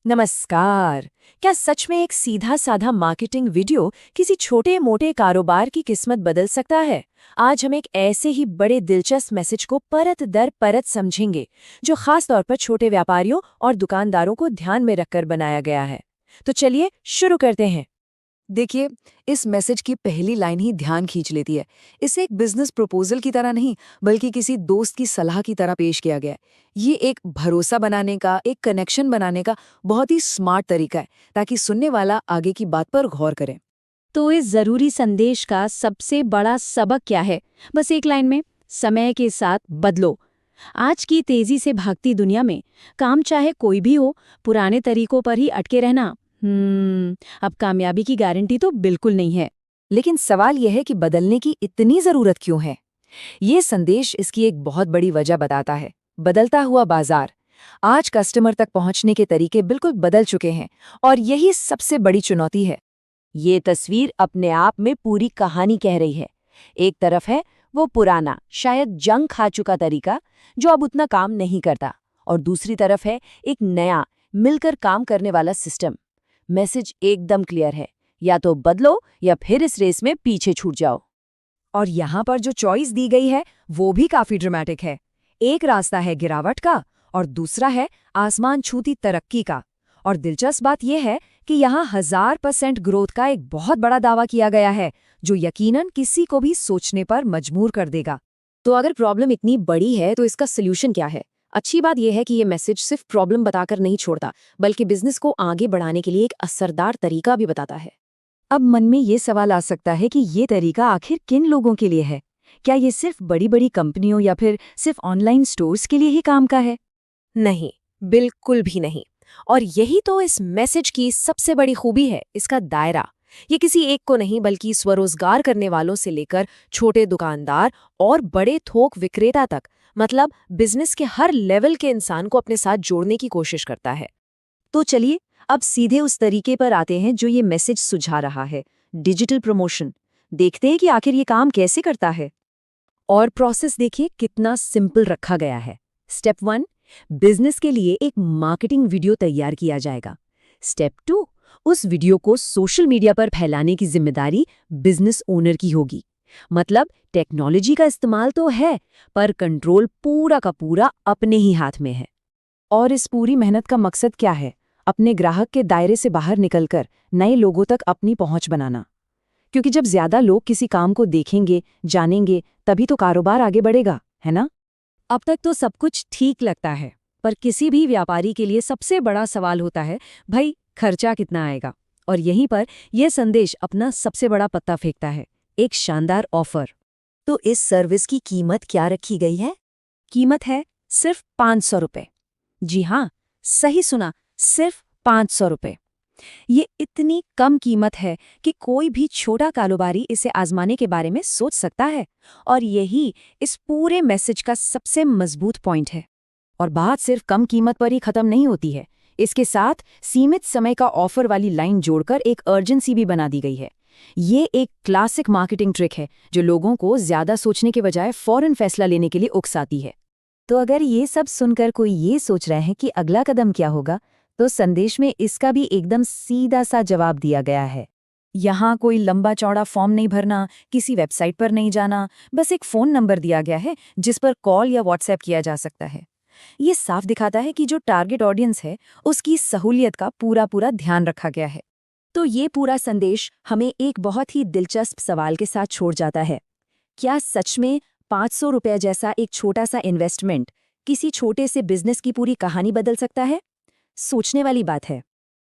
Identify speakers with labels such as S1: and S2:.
S1: नमस्कार। क्या सच में एक सीधा साधा मार्केटिंग वीडियो किसी छोटे मोटे कारोबार की किस्मत बदल सकता है? आज हम एक ऐसे ही बड़े दिलचस्प मैसेज को परत दर परत समझेंगे, जो खास तौर पर छोटे व्यापारियों और दुकानदारों को ध्यान में रखकर बनाया गया है। तो चलिए शुरू करते हैं।
S2: देखिए, इस मैसेज की पहली लाइन ही ध्यान खींच लेती है। इसे एक बिजनेस प्रपोजल की तरह नहीं, बल्कि किसी दोस्त की सलाह की तरह पेश किया गया है। ये एक भरोसा बनाने का, एक कनेक्शन बनाने का बहुत ही स्मार्ट तरीका है, ताकि सुनने वाला आगे की बात पर गौर करे।
S3: तो इस जरूरी संदेश का सबसे बड़ा सबक क्या है? बस एक लाइन में, समय के साथ बदलो। आज की तेजी से भागती दुनिया में काम चाहे कोई भी हो, पुराने तरीकों पर ही अटके रहना अब कामयाबी की गारंटी तो बिल्कुल नहीं है।
S2: लेकिन सवाल यह है कि बदलने की इतनी जरूरत क्यों है? ये संदेश इसकी एक बहुत बड़ी वजह बताता है। बदलता हुआ बाजार। आज कस्टमर तक पहुंचने के तरीके बिल्कुल बदल चुके हैं, और यही सबसे बड़ी चुनौती है।
S1: ये तस्वीर अपने आप में पूरी कहानी कह रही है। एक तरफ है वो पुराना, शायद जंग खा चुका तरीका, जो अब उतना काम नहीं करता, और दूसरी तरफ है एक नया, मिलकर काम करने वाला सिस्टम। मैसेज एकदम क्लियर है, या तो बदलो या फिर इस रेस में पीछे छूट जाओ।
S2: और यहाँ पर जो चॉइस दी गई है वो भी काफी ड्रामेटिक है। एक रास्ता है गिरावट का, और दूसरा है आसमान छूती तरक्की का। और दिलचस्प बात यह है कि यहाँ 1000% ग्रोथ का एक बहुत बड़ा दावा किया गया है, जो यकीनन किसी को भी सोचने पर मजबूर कर देगा।
S1: तो अगर प्रॉब्लम इतनी बड़ी है तो इसका सोल्यूशन क्या है? अच्छी बात यह है कि ये मैसेज सिर्फ प्रॉब्लम बताकर नहीं छोड़ता, बल्कि बिजनेस को आगे बढ़ाने के लिए एक असरदार तरीका भी बताता है।
S2: अब मन में ये सवाल आ सकता है कि ये तरीका आखिर किन लोगों के लिए है? क्या ये सिर्फ बड़ी बड़ी कंपनियों या फिर सिर्फ ऑनलाइन स्टोर्स के लिए ही काम का है?
S1: नहीं, बिल्कुल भी नहीं। और यही तो इस मैसेज की सबसे बड़ी खूबी है, इसका दायरा। ये किसी एक को नहीं, बल्कि स्वरोजगार करने वालों से लेकर छोटे दुकानदार और बड़े थोक विक्रेता तक, मतलब बिजनेस के हर लेवल के इंसान को अपने साथ जोड़ने की कोशिश करता है।
S2: तो चलिए अब सीधे उस तरीके पर आते हैं जो ये मैसेज सुझा रहा है, डिजिटल प्रमोशन। देखते हैं कि आखिर ये काम कैसे करता है। और प्रोसेस देखिए कितना सिंपल रखा गया है। स्टेप 1, बिजनेस के लिए एक मार्केटिंग वीडियो तैयार किया जाएगा। स्टेप 2, उस वीडियो को सोशल मीडिया पर फैलाने की जिम्मेदारी बिजनेस ओनर की होगी। मतलब टेक्नोलॉजी का इस्तेमाल तो है, पर कंट्रोल पूरा का पूरा अपने ही हाथ में है। और इस पूरी मेहनत का मकसद क्या है? अपने ग्राहक के दायरे से बाहर निकलकर नए लोगों तक अपनी पहुंच बनाना। क्योंकि जब ज्यादा लोग किसी काम को देखेंगे, जानेंगे, तभी तो कारोबार आगे बढ़ेगा, है ना? अब तक तो सब कुछ ठीक लगता है, पर किसी भी व्यापारी के लिए सबसे बड़ा सवाल होता है, भाई खर्चा कितना आएगा? और यहीं पर यह संदेश अपना सबसे बड़ा पत्ता फेंकता है, एक शानदार ऑफर। तो इस सर्विस की कीमत क्या रखी गई है? कीमत है सिर्फ 500 रुपये। जी हाँ, सही सुना, सिर्फ 500 रुपये। ये इतनी कम कीमत है कि कोई भी छोटा कारोबारी इसे आजमाने के बारे में सोच सकता है। और यही इस पूरे मैसेज का सबसे मजबूत पॉइंट है। और बात सिर्फ कम कीमत पर ही खत्म नहीं होती है। इसके साथ सीमित समय का ऑफर वाली लाइन जोड़कर एक अर्जेंसी भी बना दी गई है। ये एक क्लासिक मार्केटिंग ट्रिक है, जो लोगों को ज्यादा सोचने के बजाय फौरन फैसला लेने के लिए उकसाती है। तो अगर ये सब सुनकर कोई ये सोच रहा है कि अगला कदम क्या होगा, तो संदेश में इसका भी एकदम सीधा सा जवाब दिया गया है। यहाँ कोई लंबा चौड़ा फॉर्म नहीं भरना, किसी वेबसाइट पर नहीं जाना, बस एक फ़ोन नंबर दिया गया है जिस पर कॉल या व्हाट्सएप किया जा सकता है। ये साफ दिखाता है कि जो टारगेट ऑडियंस है उसकी सहूलियत का पूरा पूरा ध्यान रखा गया है। तो ये पूरा संदेश हमें एक बहुत ही दिलचस्प सवाल के साथ छोड़ जाता है। क्या सच में 500 रुपये जैसा एक छोटा सा इन्वेस्टमेंट किसी छोटे से बिजनेस की पूरी कहानी बदल सकता है? सोचने वाली बात है।